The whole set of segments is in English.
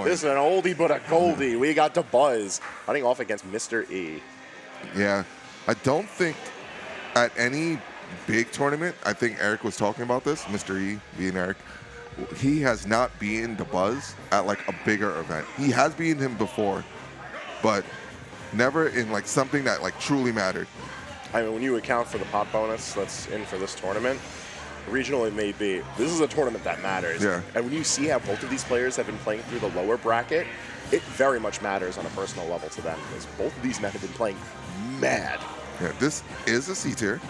point. This is an oldie but a goldie. We got Dabuz running off against Mr. E. Yeah. I don't think at any big tournament, I think Eric was talking about this, Mr. E being Eric, he has not beaten Dabuz at like a bigger event. He has beaten him before, but never in like something that like truly mattered. I mean, when you account for the pot bonus that's in for this tournament, regional it may be, this is a tournament that matters. Yeah. And when you see how both of these players have been playing through the lower bracket, it very much matters on a personal level to them, because both of these men have been playing mad. Yeah, this is a C tier.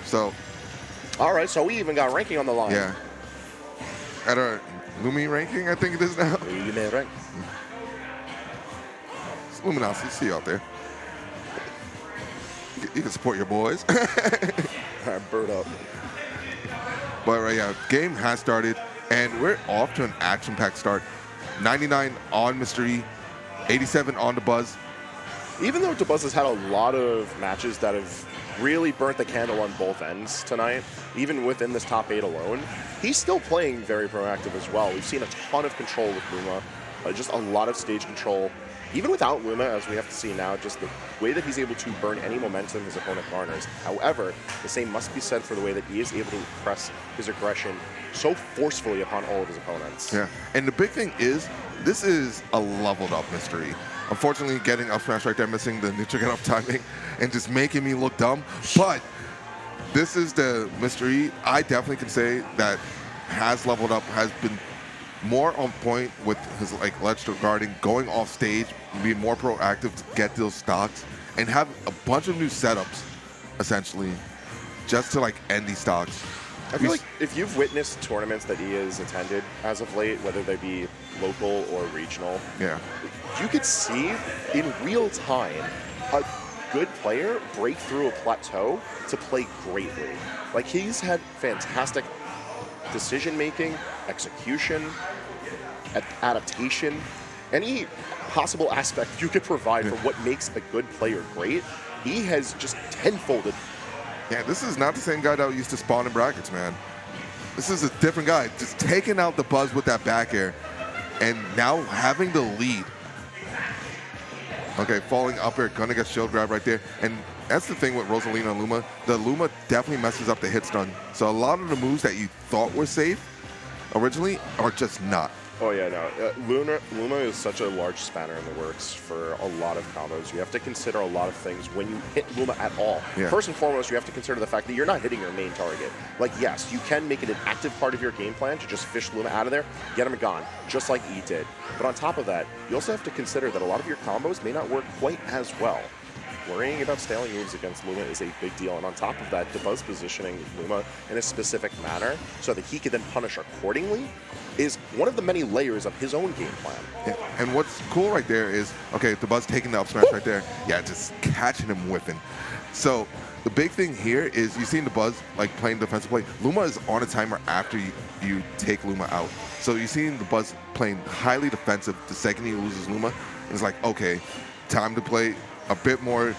So. All right, so we even got ranking on the line. Yeah. At our Lumi ranking, I think it is now. You may rank. It's Luminosity, see you out there. You can support your boys. All right, bird up. But right, yeah, game has started, and we're off to an action-packed start. 99 on Mr. E, 87 on Dabuz. Even though Dabuz has had a lot of matches that have really burnt the candle on both ends tonight, even within this top 8 alone, he's still playing very proactive as well. We've seen a ton of control with Luma, just a lot of stage control. Even without Luma, as we have to see now, just the way that he's able to burn any momentum his opponent garners. However, the same must be said for the way that he is able to press his aggression so forcefully upon all of his opponents. Yeah, and the big thing is, this is a leveled up Mr. E. Unfortunately, getting up smash right there, missing the neutral get off timing, and just making me look dumb. But this is the Mr. E I definitely can say that has leveled up, has been more on point with his like ledge guarding, going off stage, being more proactive to get those stocks, and have a bunch of new setups, essentially, just to like end these stocks. I feel like if you've witnessed tournaments that he has attended as of late, whether they be local or regional, yeah, you could see in real time a good player break through a plateau to play greatly. Like, he's had fantastic decision-making, execution, adaptation, any possible aspect you could provide for what makes a good player great, he has just tenfolded. Yeah, this is not the same guy that used to spawn in brackets, man. This is a different guy. Just taking out Dabuz with that back air, and now having the lead. Okay, falling up air, gonna get shield grab right there. And that's the thing with Rosalina and Luma. The Luma definitely messes up the hit stun. So a lot of the moves that you thought were safe originally are just not. Oh yeah, no. Luma is such a large spanner in the works for a lot of combos. You have to consider a lot of things when you hit Luma at all. Yeah. First and foremost, you have to consider the fact that you're not hitting your main target. Like, yes, you can make it an active part of your game plan to just fish Luma out of there, get him gone, just like E did. But on top of that, you also have to consider that a lot of your combos may not work quite as well. Worrying about staling moves against Luma is a big deal, and on top of that, Dabuz positioning Luma in a specific manner so that he can then punish accordingly is one of the many layers of his own game plan. Yeah. And what's cool right there is, okay, Dabuz taking the up smash right there, yeah, just catching him whiffing. So the big thing here is you've seen Dabuz like playing defensive play. Luma is on a timer after you take Luma out. So you've seen Dabuz playing highly defensive the second he loses Luma. And it's like, okay, time to play a bit more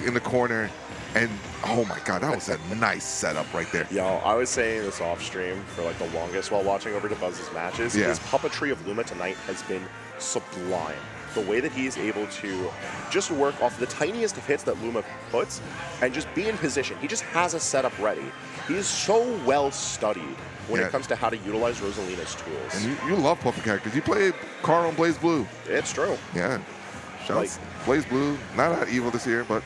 in the corner, and oh my god, that was a nice setup right there. Yo, I was saying this off stream for like the longest while watching over Dabuz's matches. Yeah. His puppetry of Luma tonight has been sublime. The way that he's able to just work off the tiniest of hits that Luma puts and just be in position. He just has a setup ready. He is so well studied when it comes to how to utilize Rosalina's tools. And you love puppet characters. You played Carl on Blaze Blue. It's true. Yeah. Shouts. Blaze Blue, not that evil this year, but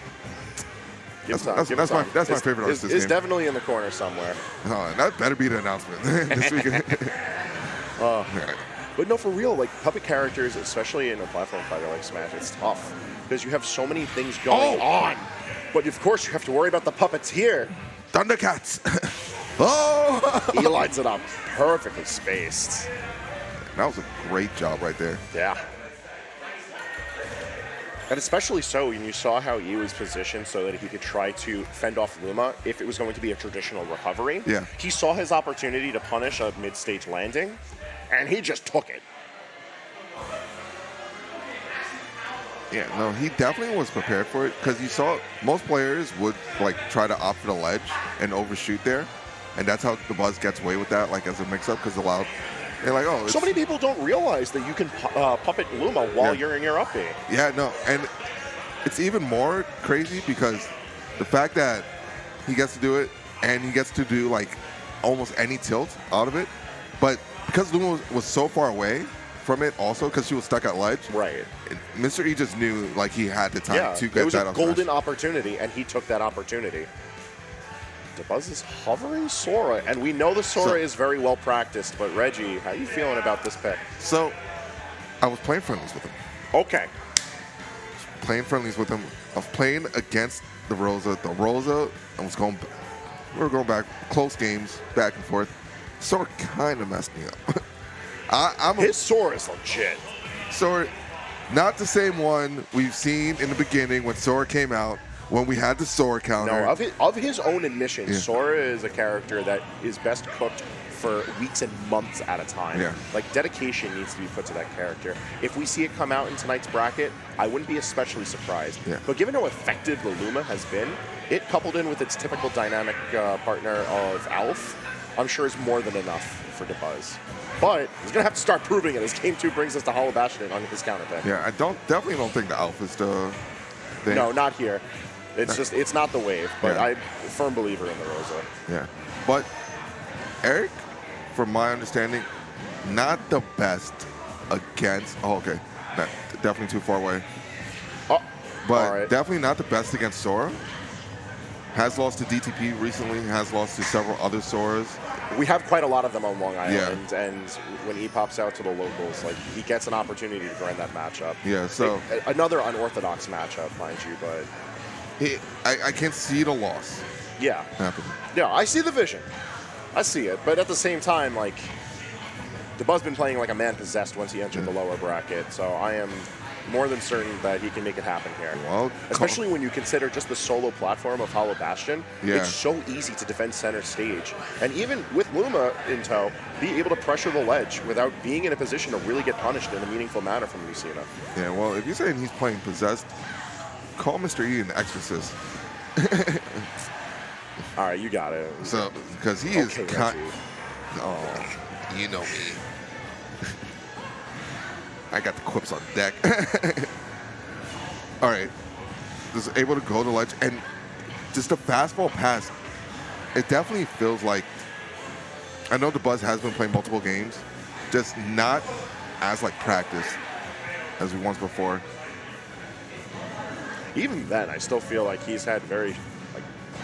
that's my favorite artist this game. It's game. definitely in the corner somewhere. Oh, that better be the announcement this weekend. But no, for real, like puppet characters, especially in a platform fighter like Smash, it's tough because you have so many things going on. But of course, you have to worry about the puppets here. Thundercats. Oh! He lines it up perfectly spaced. That was a great job right there. Yeah. And especially so when you saw how he was positioned so that he could try to fend off Luma if it was going to be a traditional recovery. Yeah. He saw his opportunity to punish a mid-stage landing, and he just took it. Yeah, no, he definitely was prepared for it because you saw most players would like try to opt for the ledge and overshoot there, and that's how Dabuz gets away with that, like as a mix-up, because a lot They're like, oh, So many people don't realize that you can puppet Luma while you're in your up B. Yeah, no, and it's even more crazy because the fact that he gets to do it and he gets to do like almost any tilt out of it, but because Luma was so far away from it also because she was stuck at ledge. Right. Mr. E just knew like he had the time to get that. It was a golden opportunity, and he took that opportunity. Dabuz is hovering Sora, and we know the Sora is very well practiced, but Reggie, how you feeling about this pick? So, I was playing friendlies with him. Okay. Playing friendlies with him. I was playing against the Rosa. The Rosa, we were going back, close games, back and forth. Sora kind of messed me up. His Sora is legit. Sora, not the same one we've seen in the beginning when Sora came out, when we had the Sora counter. No, of his own admission, Sora is a character that is best cooked for weeks and months at a time. Yeah. Like, dedication needs to be put to that character. If we see it come out in tonight's bracket, I wouldn't be especially surprised. Yeah. But given how effective the Luma has been, it coupled in with its typical dynamic partner of Alf, I'm sure is more than enough for Dabuz. But he's going to have to start proving it as Game 2 brings us to Hollow Bastion on his counter pick. Yeah, I definitely don't think the Alf is the thing. No, not here. It's not the wave, but I'm a firm believer in the Rosa. Yeah. But Eric, from my understanding, not the best against. Oh, okay. Definitely too far away. Oh, but definitely not the best against Sora. Has lost to DTP recently. Has lost to several other Soras. We have quite a lot of them on Long Island, and when he pops out to the locals, like, he gets an opportunity to grind that matchup. Yeah. So another unorthodox matchup, mind you, but I can see the loss. Yeah. Happening. Yeah, I see the vision. I see it, but at the same time, like, Dabuz been playing like a man possessed once he entered the lower bracket, so I am more than certain that he can make it happen here. Well, especially when you consider just the solo platform of Hollow Bastion. Yeah. It's so easy to defend center stage. And even with Luma in tow, be able to pressure the ledge without being in a position to really get punished in a meaningful manner from Lucina. Yeah, well, if you're saying he's playing possessed, call Mr. E an exorcist. All right, you got it. So, because he is oh, you know me. I got the quips on deck. All right, just able to go to ledge and just a fastball pass. It definitely feels like, I know Dabuz has been playing multiple games, just not as like practice as we once before. Even then, I still feel like he's had very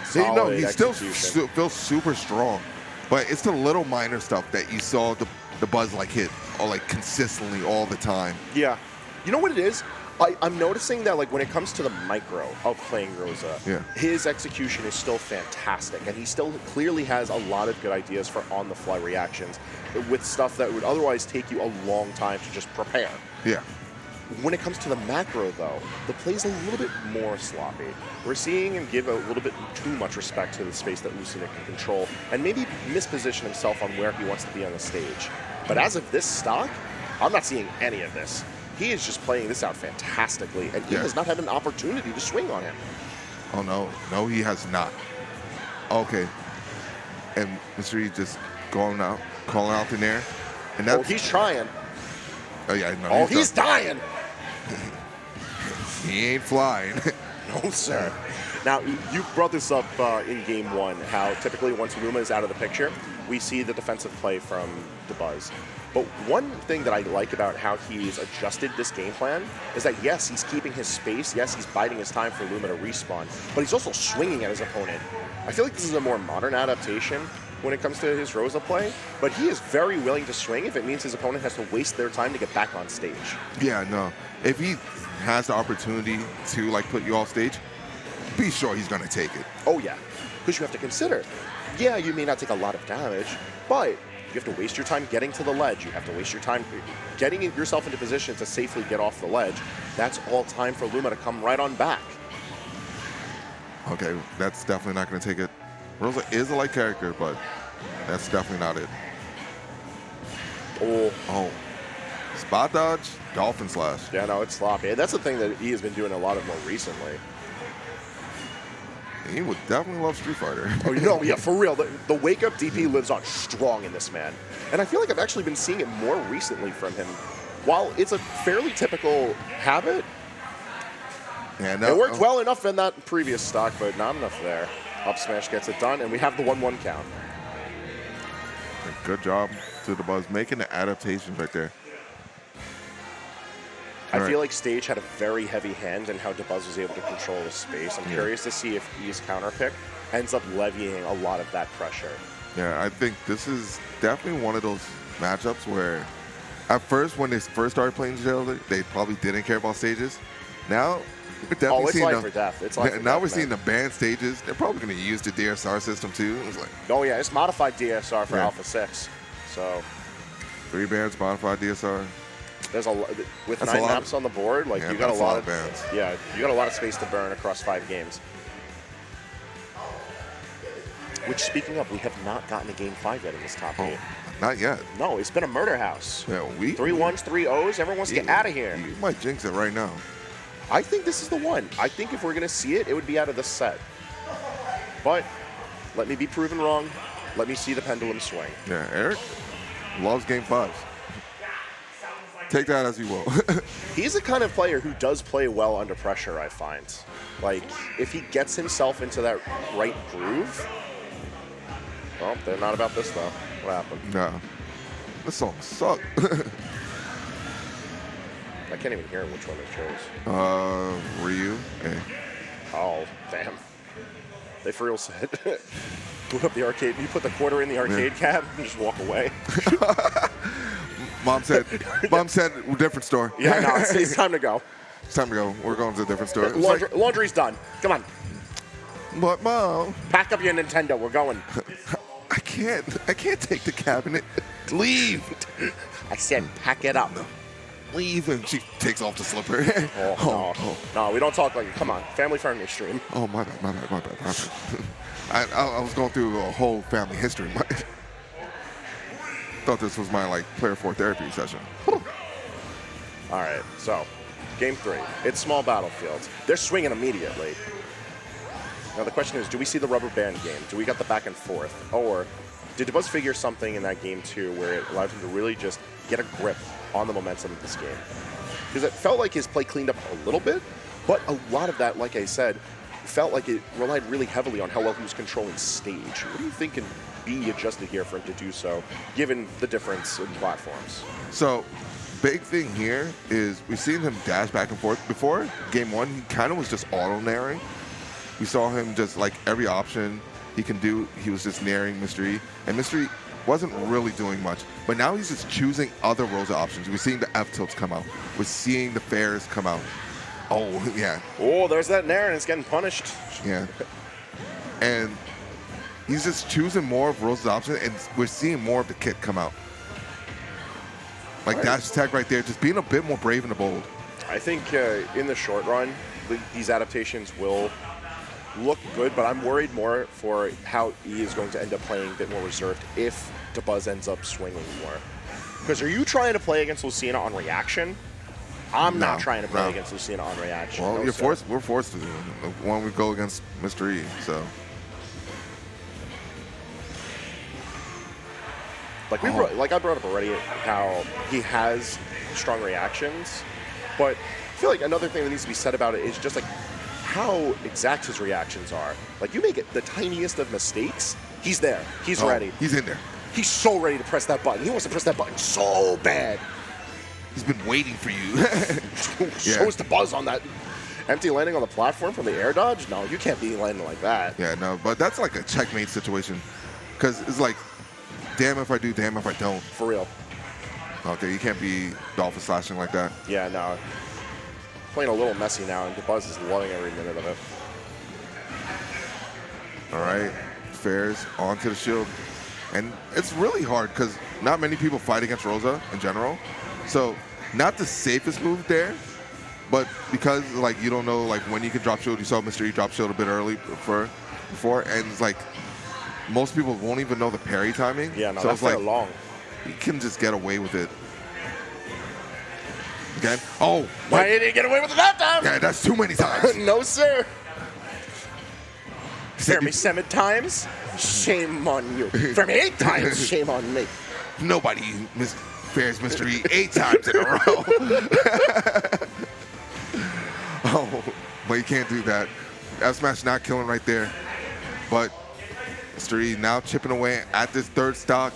solid no, he still execution. feels super strong, but it's the little minor stuff that you saw the Buzz like hit or like consistently all the time. Yeah, you know what it is? I'm noticing that, like, when it comes to the micro of playing Rosa, his execution is still fantastic, and he still clearly has a lot of good ideas for on-the-fly reactions with stuff that would otherwise take you a long time to just prepare. Yeah. When it comes to the macro, though, the play's a little bit more sloppy. We're seeing him give a little bit too much respect to the space that Lucina can control, and maybe misposition himself on where he wants to be on the stage. But as of this stock, I'm not seeing any of this. He is just playing this out fantastically, and he has not had an opportunity to swing on him. Oh, no. No, he has not. Okay. And Mr. E just calling out in there. And that's, he's trying. Oh, yeah. No, he's dying. He ain't flying. No, sir. Now, you brought this up in Game 1, how typically once Luma is out of the picture, we see the defensive play from Dabuz. But one thing that I like about how he's adjusted this game plan is that, yes, he's keeping his space. Yes, he's biding his time for Luma to respawn. But he's also swinging at his opponent. I feel like this is a more modern adaptation when it comes to his Rosa play. But he is very willing to swing if it means his opponent has to waste their time to get back on stage. Yeah, no. If he has the opportunity to, like, put you off stage, be sure he's going to take it. Oh, yeah. Because you have to consider, yeah, you may not take a lot of damage, but you have to waste your time getting to the ledge. You have to waste your time getting yourself into position to safely get off the ledge. That's all time for Luma to come right on back. Okay, that's definitely not going to take it. Rosa is a light character, but that's definitely not it. Oh. Spot dodge, dolphin slash. Yeah, no, it's sloppy. And that's the thing that he has been doing a lot of more recently. He would definitely love Street Fighter. Oh, yeah, for real. The wake-up DP lives on strong in this man. And I feel like I've actually been seeing it more recently from him. While it's a fairly typical habit, Yeah, no, it worked well enough in that previous stock, but not enough there. Up smash gets it done, and we have the 1-1 count. Good job to Dabuz making the adaptations right there. I feel like Stage had a very heavy hand in how Dabuz was able to control his space. I'm curious to see if his counter pick ends up levying a lot of that pressure. Yeah, I think this is definitely one of those matchups where at first, when they first started playing each other, they probably didn't care about stages. Now, we're definitely it's seeing life or death. It's life or now death, we're man. seeing the banned stages. They're probably going to use the DSR system too. It's like, Oh, yeah, it's modified DSR for Alpha 6. So 3 bans, modified DSR. there's with That's 9 maps on the board, like Yeah, you got a that's a lot lot of of bans. Yeah, you got a lot of space to burn across 5 games. Which, speaking of, we have not gotten a game 5 yet in this top 8. Not yet. No, it's been a murder house. Yeah, 3 1s, 3 0s. Everyone wants to get out of here. You might jinx it right now. I think this is the one. I think if we're going to see it, it would be out of this set. But let me be proven wrong. Let me see the pendulum swing. Yeah, Eric loves game 5s. Take that as you will. He's the kind of player who does play well under pressure, I find. Like, if he gets himself into that right groove. Well, they're not about this, though. What happened? Nah. This song sucked. I can't even hear which one they chose. Ryu. Hey. Oh, damn. They for real said, put up the arcade. You put the quarter in the arcade cab and just walk away. Mom said, different store. Yeah, no, it's time to go. It's time to go. We're going to a different store. Laundry's done. Come on. But Mom, Pack up your Nintendo. We're going. I can't take the cabinet. Leave. I said pack it up. Leave. And she takes off the slipper. No, we don't talk like, come on, family-friendly stream. Oh, my bad. I was going through a whole family history. Thought this was my player 4 therapy session. All right, so game 3. It's small battlefields. They're swinging immediately. Now the question is, do we see the rubber band game? Do we got the back and forth? Or did Dabuz figure something in that game 2 where it allowed him to really just get a grip on the momentum of this game? Because it felt like his play cleaned up a little bit, but a lot of that, like I said, felt like it relied really heavily on how well he was controlling stage. What do you think can be adjusted here for him to do so, given the difference in platforms? So, big thing here is we've seen him dash back and forth. Before game 1, he kind of was just auto-narrowing. We saw him just every option he can do, he was just narrowing Mystery. And Mystery wasn't really doing much. But now he's just choosing other Rosa options. We're seeing the F-tilts come out. We're seeing the fairs come out. Oh, yeah. Oh, there's that nair, and it's getting punished. Yeah. And he's just choosing more of Rosa's options, and we're seeing more of the kit come out. Dash attack right there, just being a bit more brave and bold. I think in the short run, these adaptations will look good, but I'm worried more for how he is going to end up playing a bit more reserved if Dabuz ends up swinging more. Because are you trying to play against Lucina on reaction? I'm not trying to play against Lucina on reaction. Well, we're forced to when we go against Mr. E, so. I brought up already how he has strong reactions, but I feel like another thing that needs to be said about it is just how exact his reactions are. You make it the tiniest of mistakes, he's there. He's ready. He's in there. He's so ready to press that button. He wants to press that button so bad. He's been waiting for you. Shows the buzz on that empty landing on the platform from the air dodge. No, you can't be landing like that. Yeah, no, but that's a checkmate situation. Because it's damn if I do, damn if I don't. For real. Okay, you can't be dolphin slashing like that. Yeah, no. Playing a little messy now, and Dabuz is loving every minute of it. All right, fairs onto the shield. And it's really hard because not many people fight against Rosa in general. So not the safest move there, but because you don't know when you can drop shield. You saw Mr. E drop shield a bit early before, and it's most people won't even know the parry timing. Yeah, no, so that's it's long. You can just get away with it. Again? Oh, why did he get away with it that time? Yeah, that's too many times. No, sir. Fair me 7 times, shame on you. Fair me 8 times, shame on me. Nobody fares Mr. E 8 times in a row. Oh, but you can't do that. F smash not killing right there. But Mr. E now chipping away at this third stock.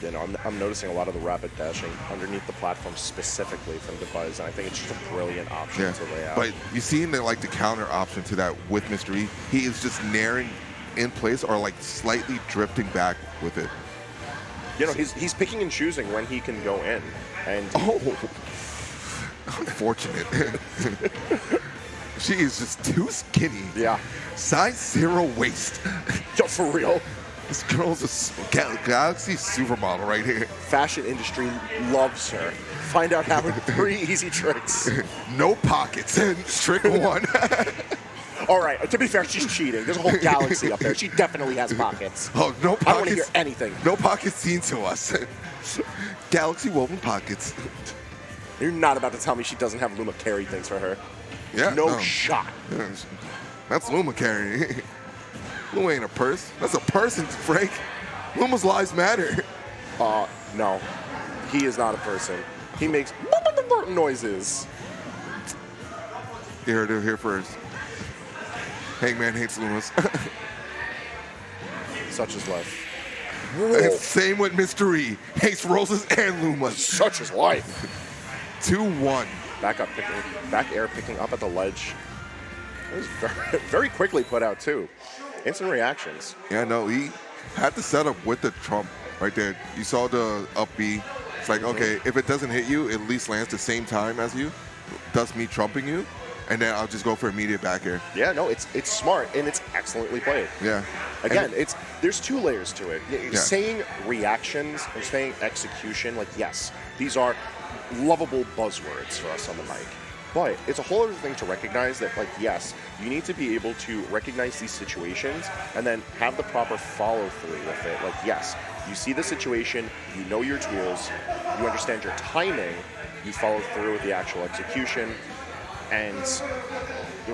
You know, I'm noticing a lot of the rapid dashing underneath the platform specifically from Dabuz, and I think it's just a brilliant option to lay out. But you see like the counter option to that with Mr. E. He is just naring in place or like slightly drifting back with it. You know, he's picking and choosing when he can go in. And unfortunate. She is just too skinny. Yeah. Size 0 waist. Yo, for real. This girl's a Galaxy supermodel right here. Fashion industry loves her. Find out how in 3 easy tricks. No pockets. Trick 1. All right, to be fair, she's cheating. There's a whole galaxy up there. She definitely has pockets. Oh, no pockets. I don't want to hear anything. No pockets seen to us. Galaxy woven pockets. You're not about to tell me she doesn't have Luma carry things for her. Yeah, no shot. That's Luma carrying. Luma ain't a purse. That's a person, Frank. Luma's lives matter. No. He is not a person. He makes noises. You heard it here first. Hangman hates Lumas. Such is life. And same with Mr. E. Hates Roses and Lumas. Such is life. 2-1. Back air picking up at the ledge. It was very, very quickly put out, too. Instant reactions. Yeah, no, he had the setup with the trump right there. You saw the up B. It's like, okay, if it doesn't hit you, it at least lands the same time as you, thus me trumping you, and then I'll just go for immediate back air. Yeah, no, it's smart, and it's excellently played. Yeah. Again, there's 2 layers to it. Yeah. Saying reactions and saying execution, like, yes, these are lovable buzzwords for us on the mic. But it's a whole other thing to recognize that, like, yes, you need to be able to recognize these situations and then have the proper follow-through with it. Like, yes, you see the situation, you know your tools, you understand your timing, you follow through with the actual execution, and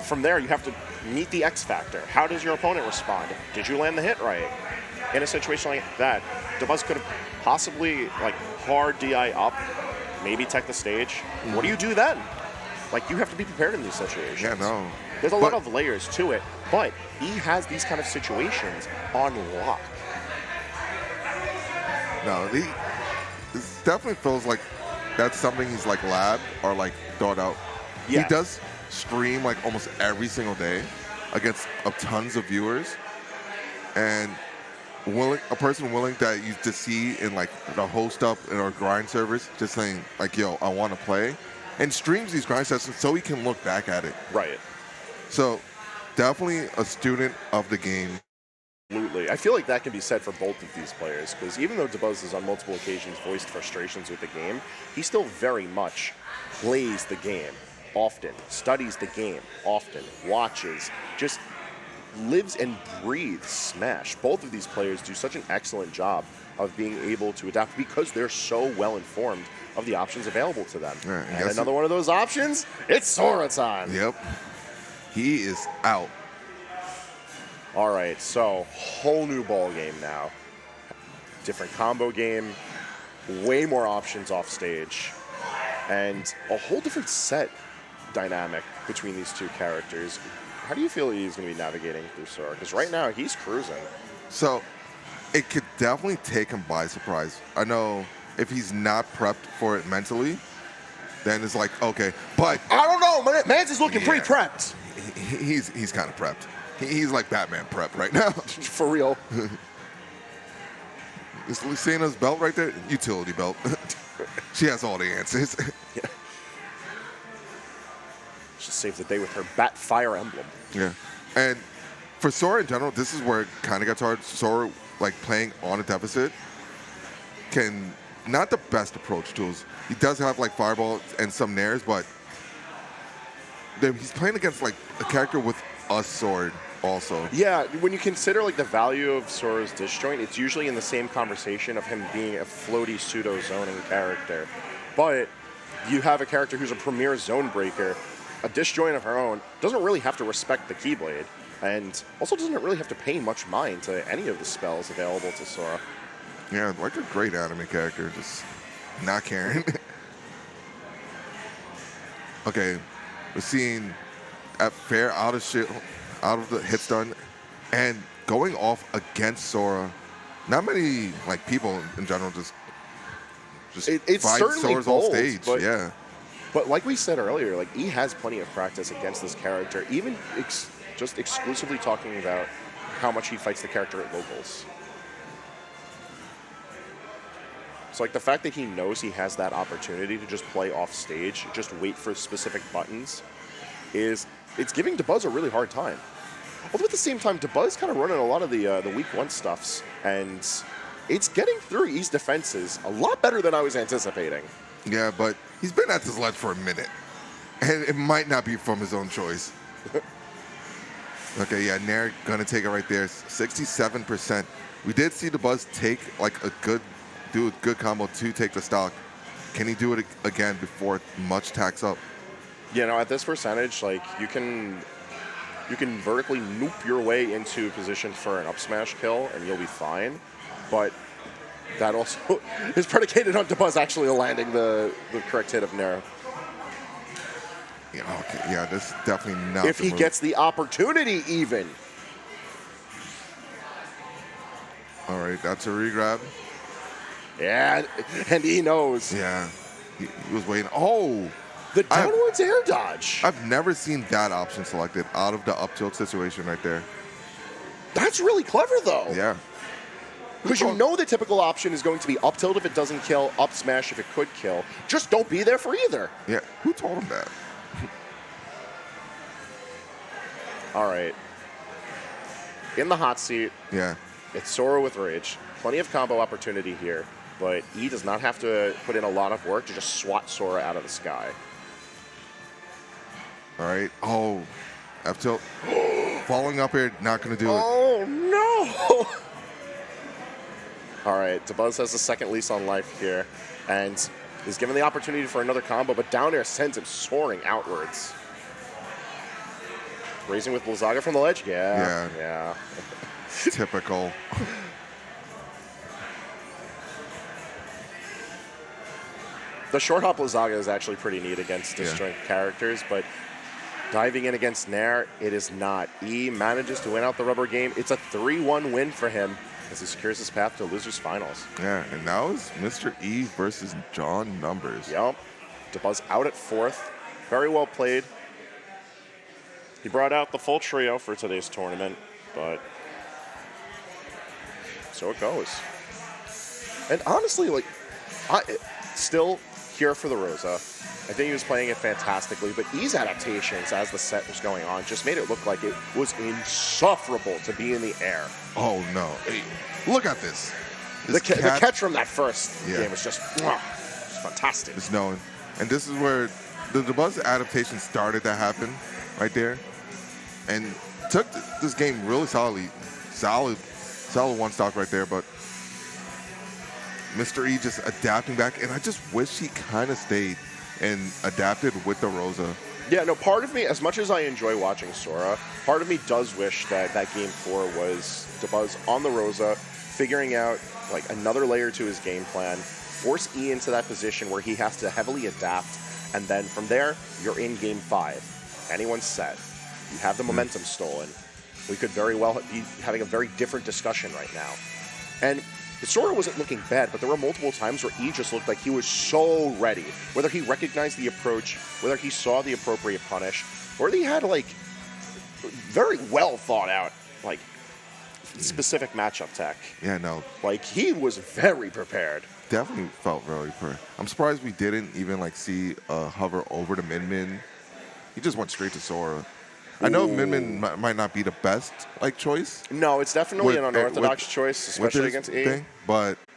from there you have to meet the X factor. How does your opponent respond? Did you land the hit right? In a situation like that, Dabuz could have possibly, like, hard DI up, maybe tech the stage. What do you do then? Like, you have to be prepared in these situations. Yeah, no. There's a lot of layers to it, but he has these kind of situations on lock. No, this definitely feels like that's something he's like labbed or like thought out. Yeah. He does stream like almost every single day against tons of viewers, and a person willing that you to see in like the host up in our grind servers, just saying like, yo, I want to play, and streams these grind sessions so he can look back at it. Right. So definitely a student of the game. Absolutely. I feel like that can be said for both of these players, because even though Dabuz has on multiple occasions voiced frustrations with the game, he still very much plays the game often, studies the game often, watches, just lives and breathes Smash. Both of these players do such an excellent job of being able to adapt because they're so well informed of the options available to them. Yeah, and another one of those options, it's Sora time. Yep. He is out. All right, so whole new ball game now. Different combo game, way more options off stage, and a whole different set dynamic between these two characters. How do you feel he's going to be navigating through Sora? Because right now he's cruising. So it could definitely take him by surprise. I know if he's not prepped for it mentally, then it's like, okay. But I don't know, Mance is looking pretty prepped. He's kind of prepped. He's like Batman prepped right now. For real. Is Lucina's belt right there? Utility belt. She has all the answers. Yeah. Just saves the day with her Bat Fire emblem. Yeah. And for Sora in general, this is where it kind of gets hard. Sora, like playing on a deficit, can not the best approach tools. He does have like Fireball and some nairs, but he's playing against like a character with a sword also. Yeah, when you consider like the value of Sora's disjoint, it's usually in the same conversation of him being a floaty pseudo zoning character. But you have a character who's a premier zone breaker a disjoint of her own, doesn't really have to respect the Keyblade, and also doesn't really have to pay much mind to any of the spells available to Sora. Yeah, like a great anime character, just not caring. Okay, we're seeing at fair out of the hit stun, and going off against Sora. Not many like people in general just It's fight certainly Sora's bold, on stage. but, Yeah, but like we said earlier, like he has plenty of practice against this character, even just exclusively talking about how much he fights the character at locals. So like the fact that he knows he has that opportunity to just play off stage, just wait for specific buttons, it's giving Dabuz a really hard time. Although at the same time, Dabuz kind of running a lot of the weak one stuffs, and it's getting through E's defenses a lot better than I was anticipating. yeah, but he's been at this ledge for a minute, and it might not be from his own choice. Okay, yeah, Nair gonna take it right there, 67%. We did see Dabuz take like do a good combo to take the stock. Can he do it again before much tacks up? You know, at this percentage, like you can vertically noop your way into position for an up smash kill and you'll be fine. But that also is predicated on Dabuz actually landing the correct hit of Nair. Yeah, okay, yeah, this is definitely not. If he gets the opportunity, even. All right, that's a regrab. Yeah, and he knows. Yeah, he was waiting. Oh, The downwards air dodge. I've never seen that option selected out of the up tilt situation right there. That's really clever, though. Yeah. Because you know the typical option is going to be up tilt if it doesn't kill, up smash if it could kill. Just don't be there for either. Yeah, who told him that? All right. In the hot seat, Yeah. it's Sora with Rage. Plenty of combo opportunity here, but E does not have to put in a lot of work to just swat Sora out of the sky. All right. Oh, F tilt. Falling up here, not going to do it. Oh, no! All right, Dabuz has the second lease on life here, and is given the opportunity for another combo, but down air sends him soaring outwards. Raising with Blizzaga from the ledge? Yeah. Typical. The short hop Blizzaga is actually pretty neat against disjoint characters, but diving in against Nair, it is not. E manages to win out the rubber game. It's a 3-1 win for him as he secures his path to losers finals. Yeah, and now it's Mr. E versus John Numbers. Yep. Dabuz out at fourth. Very well played. He brought out the full trio for today's tournament, but so it goes. And honestly, like, I still here for the Rosa. I think he was playing it fantastically, but E's adaptations as the set was going on just made it look like it was insufferable to be in the air. Oh, no. Hey, look at this. The catch from that first Yeah. game was just fantastic. It's known. And this is where the Dabuz adaptation started to happen right there. And took this game really solidly. Solid one stock right there, but Mr. E just adapting back, and I just wish he kind of stayed and adapted with the Rosa. Yeah, no, part of me, as much as I enjoy watching Sora, part of me does wish that Game 4 was Dabuz on the Rosa, figuring out like another layer to his game plan, force E into that position where he has to heavily adapt, and then from there, you're in Game 5. Anyone's set. You have the momentum stolen. We could very well be having a very different discussion right now. And Sora wasn't looking bad, but there were multiple times where E just looked like he was so ready. Whether he recognized the approach, whether he saw the appropriate punish, or he had like very well thought out like specific matchup tech. Yeah, no. Like he was very prepared. Definitely felt very prepared. I'm surprised we didn't even like see hover over to Min. He just went straight to Sora. I know Min might not be the best like choice. No, it's definitely an unorthodox choice, especially against E. But